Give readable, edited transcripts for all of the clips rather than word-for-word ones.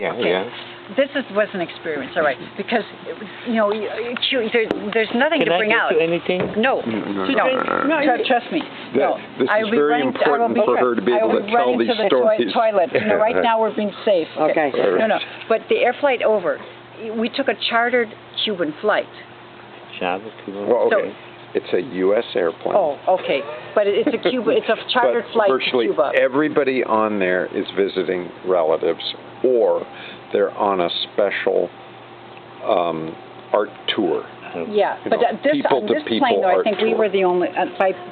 Yeah, Okay. yeah. This was an experience, all right, because, there's nothing to bring out. Can I get you anything? No, trust me. No. This is very important for her to be able to tell these stories. I will be running to the toilet. Right now we're being safe. Okay. No. But the air flight over, we took a chartered Cuban flight. Chartered Cuban? Well, okay. It's a U.S. airplane. Oh, okay. But it's a chartered flight to Cuba. Virtually everybody on there is visiting relatives, or they're on a special art tour. Yeah, but this plane, though, I think we were the only,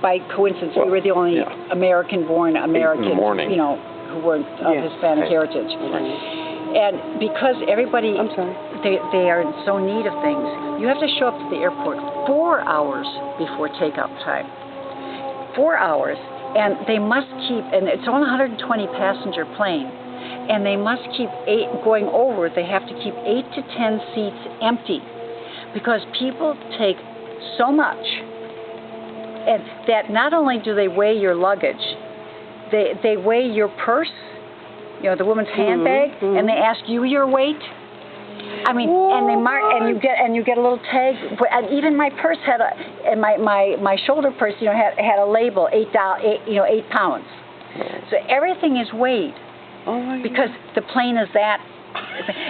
by coincidence, we were the only American-born Americans, who weren't of Hispanic heritage. And because everybody, they are in so need of things, you have to show up to the airport 4 hours before takeoff time. 4 hours, and they must keep, and it's only a 120 passenger plane, and they must keep going over, they have to keep 8 to 10 seats empty, because people take so much, and that not only do they weigh your luggage, they weigh your purse, the woman's handbag, and they ask you your weight. I mean, and they mark, and you get a little tag. And even my purse had and my shoulder purse, had a label, 8 pounds. So everything is weighed because the plane is that.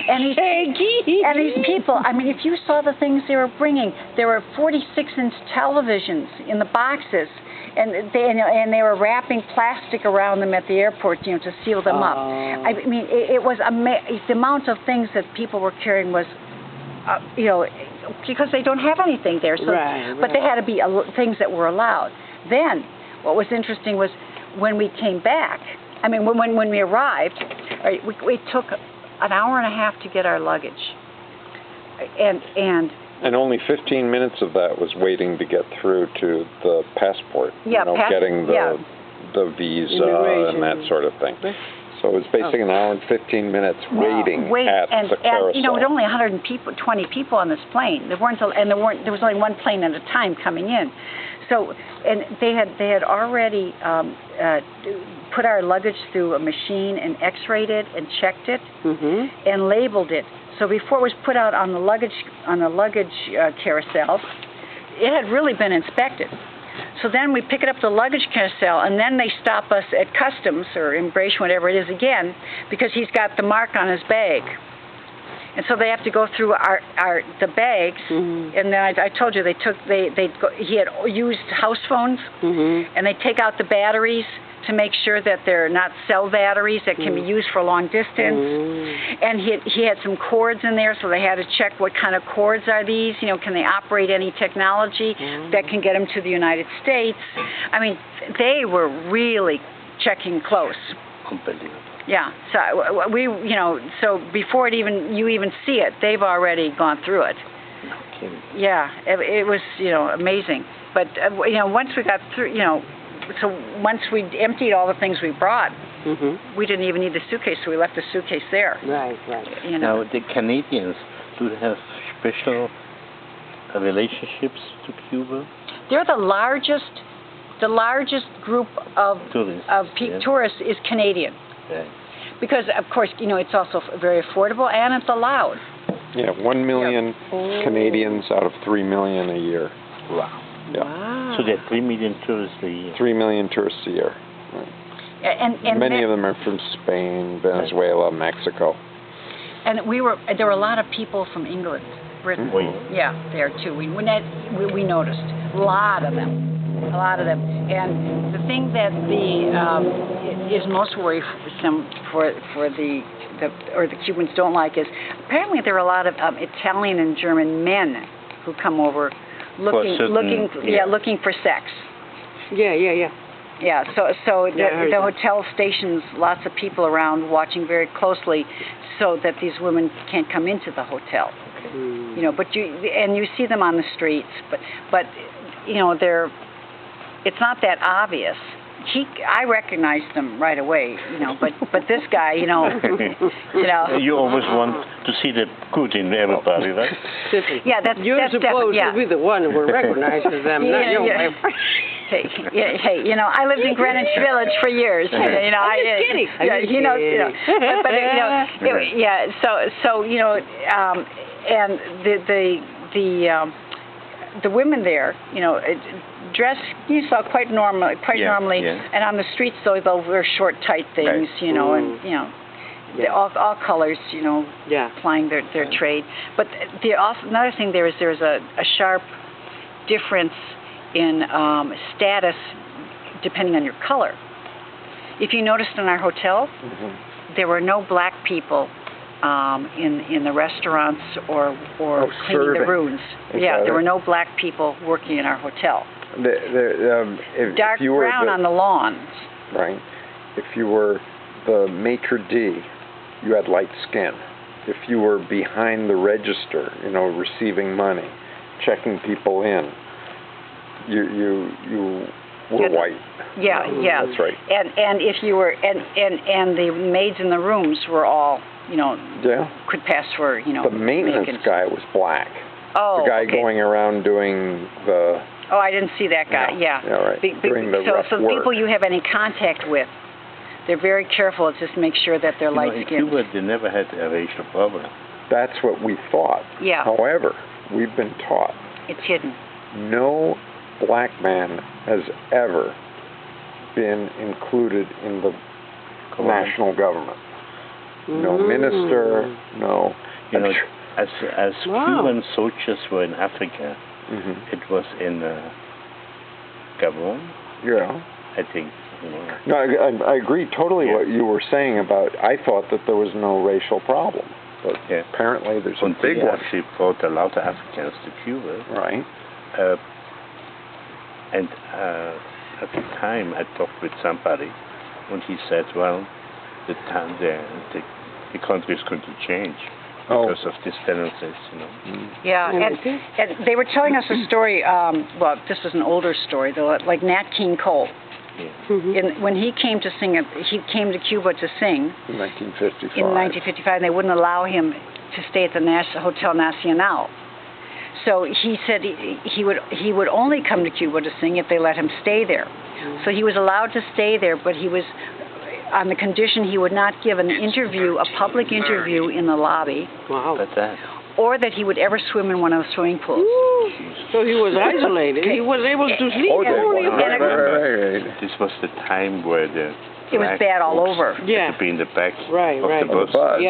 And these people, I mean, if you saw the things they were bringing, there were 46-inch televisions in the boxes. And they were wrapping plastic around them at the airport, to seal them up. I mean, it was the amount of things that people were carrying was, because they don't have anything there. So, but they had to be things that were allowed. Then, what was interesting was when we came back. I mean, when we arrived, we took an hour and a half to get our luggage, And only 15 minutes of that was waiting to get through to the passport, getting the visa and that sort of thing. So it was basically an hour and 15 minutes waiting at the carousel. And with only 120 people on this plane, there was only one plane at a time coming in. So, and they had already put our luggage through a machine and X-rayed it and checked it and labeled it. So before it was put out on the luggage carousel, it had really been inspected. So then we pick it up the luggage carousel, and then they stop us at customs or immigration, whatever it is, again, because he's got the mark on his bag. And so they have to go through the bags, and then I told you he had used house phones, and they take out the batteries to make sure that they're not cell batteries that can be used for long distance. And he had some cords in there, so they had to check what kind of cords are these. Can they operate any technology that can get them to the United States? I mean, they were really checking close. Unbelievable. Yeah. So so before you even see it, they've already gone through it. No kidding. Yeah. It was amazing. But once we got through, so once we emptied all the things we brought, we didn't even need the suitcase, so we left the suitcase there. Right. Now, the Canadians, do they have special relationships to Cuba? They're the largest group of tourists is Canadian. Right. Because, of course, it's also very affordable and it's allowed. Yeah, 1 million Canadians out of 3 million a year. Wow. Yeah. Wow. So there are 3 million tourists a year. 3 million tourists a year. Right. And many of them are from Spain, Venezuela, Mexico. And there were a lot of people from England, Britain. Yeah, there too. We noticed a lot of them. And the thing that is most worrisome for the Cubans don't like is apparently there are a lot of Italian and German men who come over looking for sex. Yeah. Yeah, so the hotel stations lots of people around watching very closely, so that these women can't come into the hotel. But you see them on the streets, but it's not that obvious. I recognized him right away, but this guy, You always want to see the good in everybody, right? Yeah, You're supposed to be the one who recognizes them, not your wife. Hey, you know, I lived in Greenwich Village for years. You know, I'm just kidding. Yeah, you know, but you know, yeah. So you know, and the women there, you know, dress you saw quite normally, and on the streets though they'll wear short, tight things, you know, and you know. All colors, you know, plying their trade. But another thing there's a sharp difference in status depending on your color. If you noticed in our hotels, there were no black people in the restaurants or cleaning the rooms. Yeah, there were no black people working in our hotel. Dark brown on the lawns. Right. If you were the maitre d', you had light skin. If you were behind the register, you know, receiving money, checking people in, you were white. Yeah, yeah. That's right. And if you were and the maids in the rooms were all, you know, could pass for, you know. The maintenance guy was black. Oh, the guy going around doing the. Oh, I didn't see that guy. Yeah. Yeah, right. Doing the rough so work. people you have any contact with, they're very careful to just make sure that they're light-skinned. In Cuba, they never had a racial problem. That's what we thought. Yeah. However, we've been taught. It's hidden. No black man has ever been included in the national government. No minister, no. You know, as Cuban soldiers were in Africa, it was in Gabon. Yeah. I think. You know. No, I agree totally what you were saying about. I thought that there was no racial problem, but apparently there's a big one. Actually brought a lot of Africans to Cuba. Right. And at the time, I talked with somebody, and he said, "Well, the country is going to change because of these tendencies, you know." Yeah, and they were telling us a story. Well, this was an older story, though, like Nat King Cole. When he came to sing, he came to Cuba to sing. In 1955. In 1955, and they wouldn't allow him to stay at the Hotel Nacional. So he said he would only come to Cuba to sing if they let him stay there. So he was allowed to stay there, but he was on the condition he would not give an interview, a public interview in the lobby. Wow. That's that. Or that he would ever swim in one of the swimming pools. So he was isolated. He was able to sleep. This was the time where it was bad all over. To be in the back of the bus.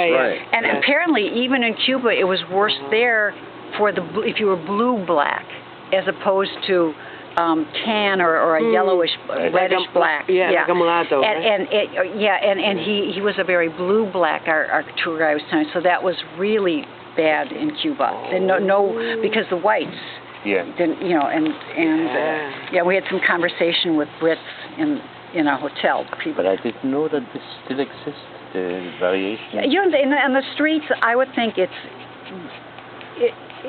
And apparently, even in Cuba, it was worse there for if you were blue-black, as opposed to tan or a yellowish, reddish black. Like a mulatto. And he was a very blue-black. Our tour guide was telling us. So that was really bad in Cuba. Because the whites. Didn't, you know, and we had some conversation with Brits in our hotel. But I didn't know that this still exists. The variation. You know, in the streets, I would think it's.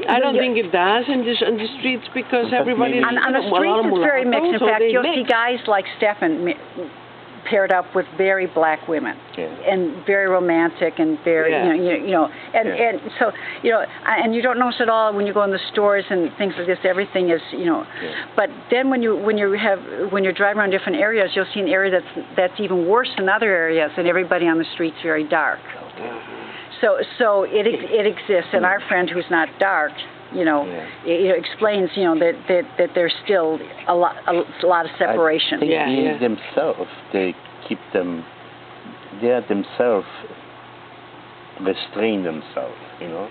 I don't think it does in the streets because everybody. On the streets, it's very mixed. In fact, you'll see guys like Stefan paired up with very black women, and very romantic and very, you know, and so, you know, and you don't notice at all when you go in the stores and things like this. Everything is, you know, but then when you're driving around different areas, you'll see an area that's even worse than other areas, and everybody on the street's very dark. So it exists, and our friend who's not dark, you know, it explains, you know, that there's still a lot of separation. I think themselves, they are themselves restrain themselves, you know.